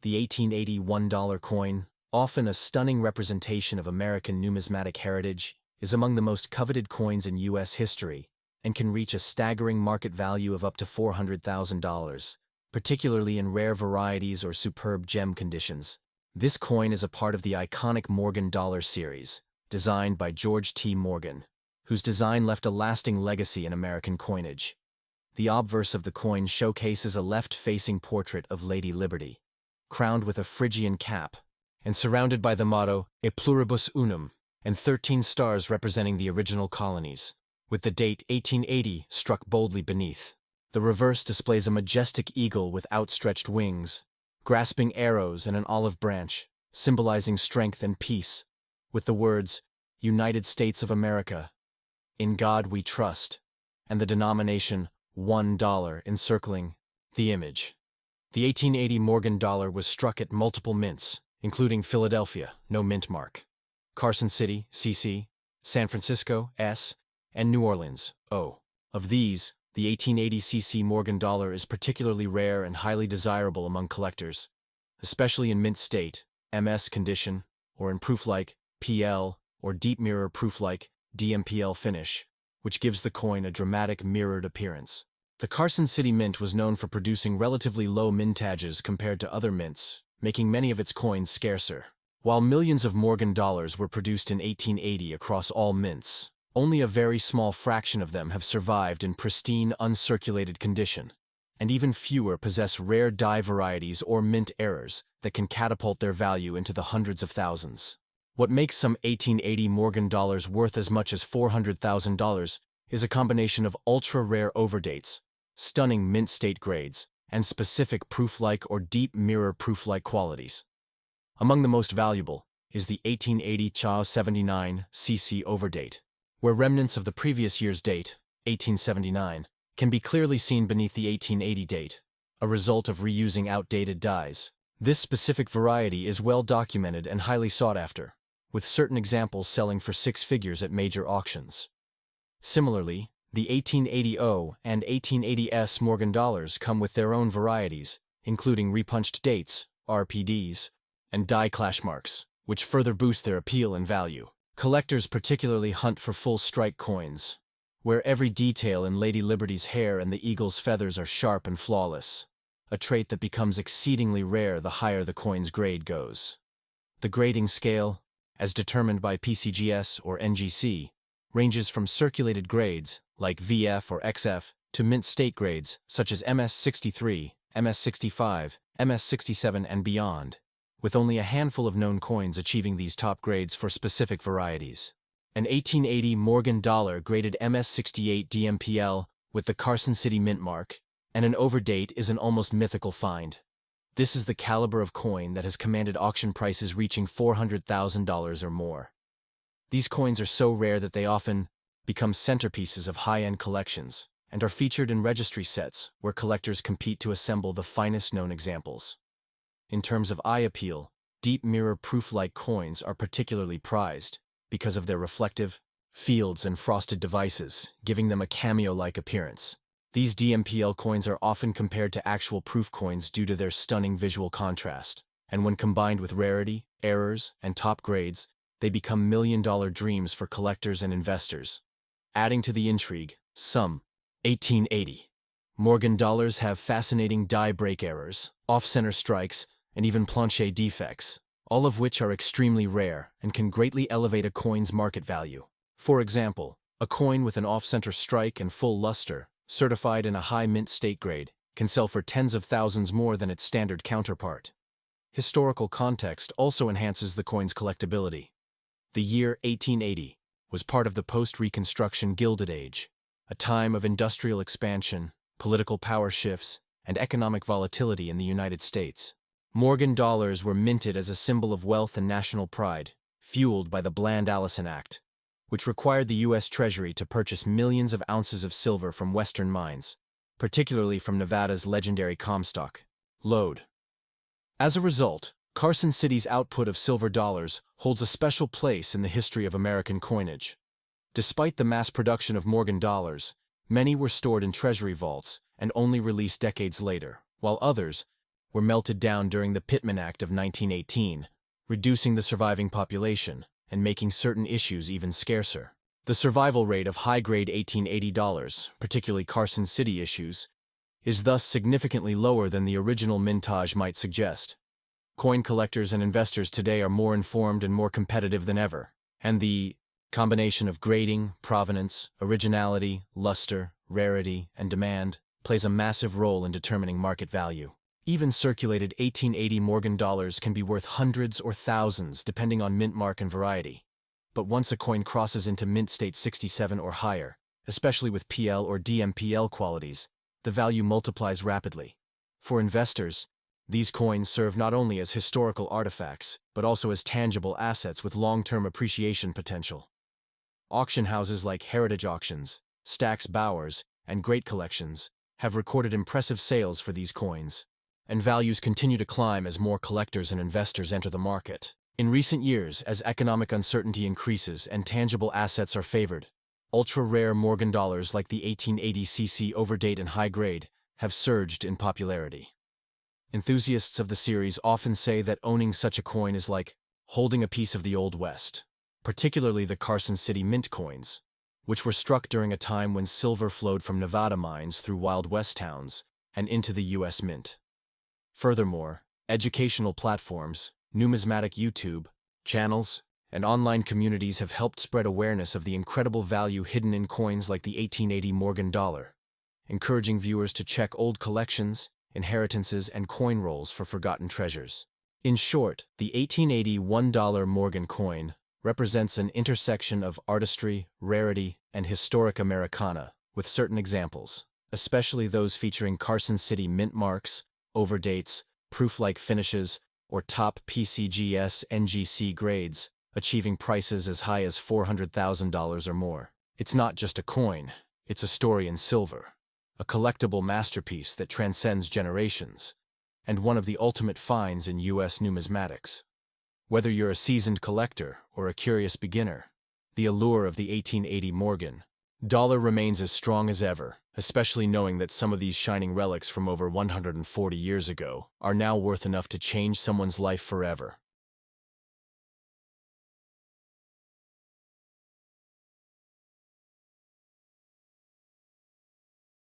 The 1880 $1 coin, often a stunning representation of American numismatic heritage, is among the most coveted coins in U.S. history and can reach a staggering market value of up to $400,000, particularly in rare varieties or superb gem conditions. This coin is a part of the iconic Morgan dollar series, designed by George T. Morgan, whose design left a lasting legacy in American coinage. The obverse of the coin showcases a left-facing portrait of Lady Liberty, crowned with a Phrygian cap, and surrounded by the motto E pluribus unum, and 13 stars representing the original colonies, with the date 1880 struck boldly beneath. The reverse displays a majestic eagle with outstretched wings, grasping arrows and an olive branch, symbolizing strength and peace, with the words, United States of America, In God We Trust, and the denomination $1 encircling the image. The 1880 Morgan dollar was struck at multiple mints, including Philadelphia, no mint mark, Carson City, CC, San Francisco, S, and New Orleans, O. Of these, the 1880 CC Morgan dollar is particularly rare and highly desirable among collectors, especially in mint state, MS condition, or in prooflike, PL, or deep mirror prooflike, DMPL finish, which gives the coin a dramatic mirrored appearance. The Carson City Mint was known for producing relatively low mintages compared to other mints, making many of its coins scarcer. While millions of Morgan dollars were produced in 1880 across all mints, only a very small fraction of them have survived in pristine, uncirculated condition, and even fewer possess rare die varieties or mint errors that can catapult their value into the hundreds of thousands. What makes some 1880 Morgan dollars worth as much as $400,000 is a combination of ultra-rare overdates, stunning mint state grades, and specific proof-like or deep mirror proof-like qualities. Among the most valuable is the 1880 CHA 79 CC overdate, where remnants of the previous year's date, 1879, can be clearly seen beneath the 1880 date, a result of reusing outdated dies. This specific variety is well documented and highly sought after, with certain examples selling for six figures at major auctions. Similarly, the 1880 O and 1880 S Morgan dollars come with their own varieties, including repunched dates, RPDs, and die clash marks, which further boost their appeal and value. Collectors particularly hunt for full strike coins, where every detail in Lady Liberty's hair and the eagle's feathers are sharp and flawless, a trait that becomes exceedingly rare the higher the coin's grade goes. The grading scale, as determined by PCGS or NGC, ranges from circulated grades, like VF or XF, to mint state grades, such as MS63, MS65, MS67 and beyond, with only a handful of known coins achieving these top grades for specific varieties. An 1880 Morgan dollar graded MS68 DMPL with the Carson City Mint mark, and an overdate is an almost mythical find. This is the caliber of coin that has commanded auction prices reaching $400,000 or more. These coins are so rare that they often become centerpieces of high-end collections and are featured in registry sets where collectors compete to assemble the finest known examples. In terms of eye appeal, deep mirror proof-like coins are particularly prized because of their reflective fields and frosted devices, giving them a cameo-like appearance. These DMPL coins are often compared to actual proof coins due to their stunning visual contrast, and when combined with rarity, errors, and top grades, they become million-dollar dreams for collectors and investors. Adding to the intrigue, some 1880 Morgan dollars have fascinating die break errors, off-center strikes, and even planche defects, all of which are extremely rare and can greatly elevate a coin's market value. For example, a coin with an off-center strike and full luster, certified in a high mint state grade, can sell for tens of thousands more than its standard counterpart. Historical context also enhances the coin's collectability. The year 1880 was part of the post-Reconstruction Gilded Age, a time of industrial expansion, political power shifts, and economic volatility in the United States. Morgan dollars were minted as a symbol of wealth and national pride, fueled by the Bland-Allison Act, which required the U.S. Treasury to purchase millions of ounces of silver from Western mines, particularly from Nevada's legendary Comstock lode. As a result, Carson City's output of silver dollars holds a special place in the history of American coinage. Despite the mass production of Morgan dollars, many were stored in treasury vaults and only released decades later, while others were melted down during the Pittman Act of 1918, reducing the surviving population and making certain issues even scarcer. The survival rate of high-grade $1880, particularly Carson City issues, is thus significantly lower than the original mintage might suggest. Coin collectors and investors today are more informed and more competitive than ever, and the combination of grading, provenance, originality, luster, rarity, and demand plays a massive role in determining market value. Even circulated 1880 Morgan dollars can be worth hundreds or thousands depending on mint mark and variety. But once a coin crosses into mint state 67 or higher, especially with PL or DMPL qualities, the value multiplies rapidly. For investors, these coins serve not only as historical artifacts, but also as tangible assets with long-term appreciation potential. Auction houses like Heritage Auctions, Stack's Bowers, and Great Collections have recorded impressive sales for these coins, and values continue to climb as more collectors and investors enter the market. In recent years, as economic uncertainty increases and tangible assets are favored, ultra-rare Morgan dollars like the 1880cc Overdate and high grade have surged in popularity. Enthusiasts of the series often say that owning such a coin is like holding a piece of the Old West, particularly the Carson City mint coins, which were struck during a time when silver flowed from Nevada mines through Wild West towns and into the U.S. Mint. Furthermore, educational platforms, numismatic YouTube channels, and online communities have helped spread awareness of the incredible value hidden in coins like the 1880 Morgan dollar, encouraging viewers to check old collections, inheritances, and coin rolls for forgotten treasures. In short, the 1880 $1 Morgan coin represents an intersection of artistry, rarity, and historic Americana, with certain examples, especially those featuring Carson City mint marks, overdates, prooflike finishes, or top PCGS NGC grades, achieving prices as high as $400,000 or more. It's not just a coin, it's a story in silver, a collectible masterpiece that transcends generations, and one of the ultimate finds in U.S. numismatics. Whether you're a seasoned collector or a curious beginner, the allure of the 1880 Morgan dollar remains as strong as ever, especially knowing that some of these shining relics from over 140 years ago are now worth enough to change someone's life forever.